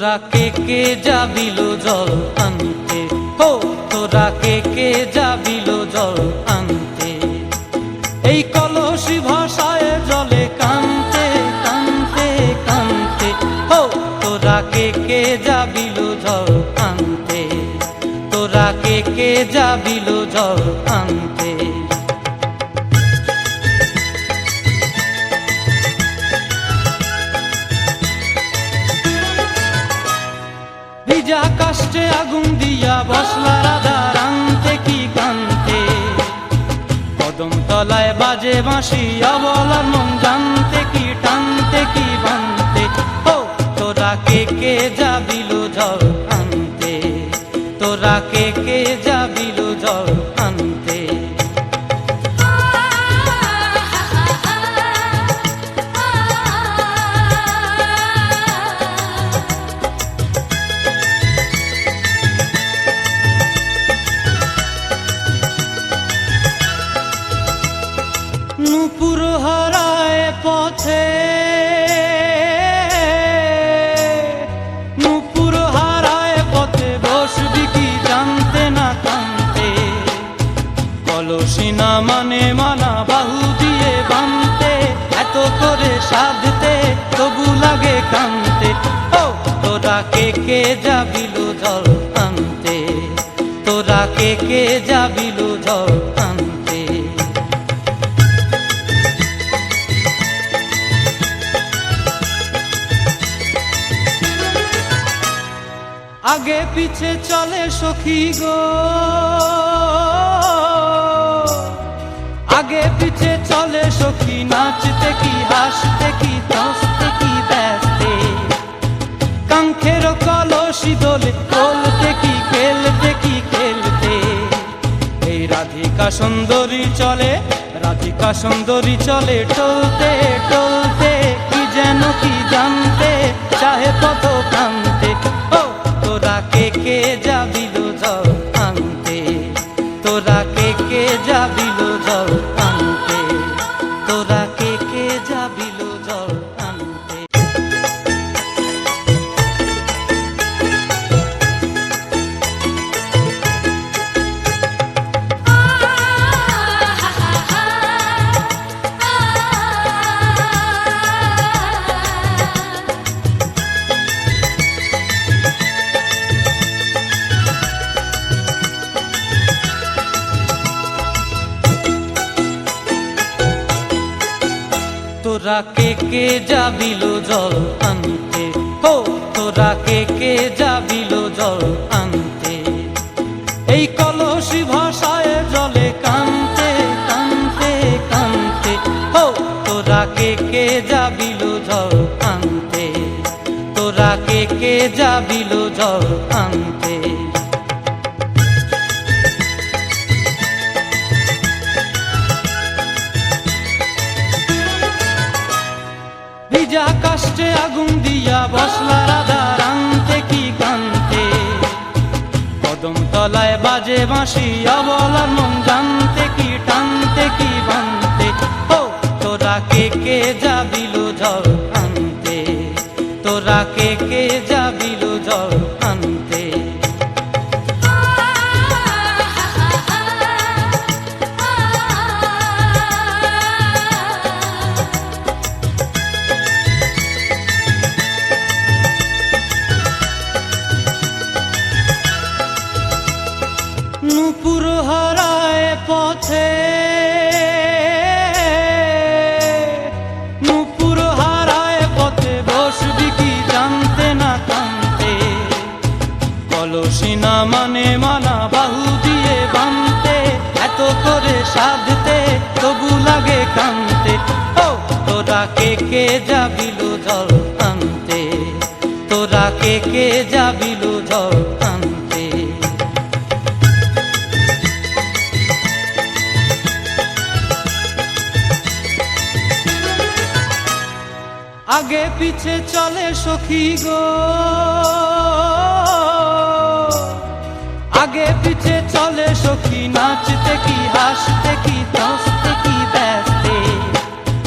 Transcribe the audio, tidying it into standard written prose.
তোরা কে যাবিল জল আনতে, হো তোরা কে যাবিল জল আনতে। এই কলসি ভাষায় জলে কানতে কানতে কানতে, হো তোরা কে যাবিল জল আনতে, তোরা কে যাবিল জল আনতে। ভিজা কাষ্টে আগুন দিয়া বসলা রাধা রানতে কি কানতে, কদম তলায় বাজে বাঁশি অবলার মন জানতে কি টানতে কি বানতে। ও তোরা কে যাবিল জল আনতে, তোরা কে যাবিল জল আনতে। নূপুর হারায় পথে, নূপুর হারায় পথে বসবি কি জানতে না কানতে। কলসি না মানে মানা বাহু দিয়ে বানতে, এত করে সাধতে তবু লাগে কানতে। ও তোরা কে যাবিল জল আনতে, তোরা কে যাবিল জল আনতে। আগে পিছে চলে সখী গো, আগে পিছে চলে সখী, নাচতে কি হাসতে কি হাসতে কি ব্যস্তে। কাঙ্ক্ষের কলসি দোলে বলতে কি খেলতে কি খেলতে। এই রাধিকা সুন্দরী চলে, রাধিকা সুন্দরী চলে টলতে টলতে, কি যেন কি জানতে চাহে পথ কানতে। ও তোরা কে যাবিল জল আনতে, তোরা কে যাবিল জল আনতে, তোরা কে যাবিল জল আনতে। তোরা কে যাবিল জল আনতে, হো তোরা কে যাবিল জল আনতে। এই কলসি ভাষায় জলে কানতে কানতে কানতে, হো তোরা কে যাবিল জল আনতে, তোরা কে যাবিল জল আনতে। ভিজা কাষ্টে আগুন দিয়া বসলা রাধা রানতে কি কানতে। কদম তলায় বাজে বাঁশি অবলার মন জানতে কি টানতে কি বানতে। ও তোরা কে যাবিল জল আনতে, তোরা কে যাবিল জল আনতে। নূপুর হারায় পথে, নূপুর হারায় পথে বসবি কি জানতে না কানতে। কলসি না মানে মানা বাহু দিয়ে বানতে, এত করে সাধতে তবু লাগে কানতে। ও তোরা কে যাবিল জল আনতে, তোরা কে যাবিল জল আনতে। আগে পিছে চলে সখী গো, আগে পিছে চলে সখী, নাচতে কি হাসতে কি হাসতে কি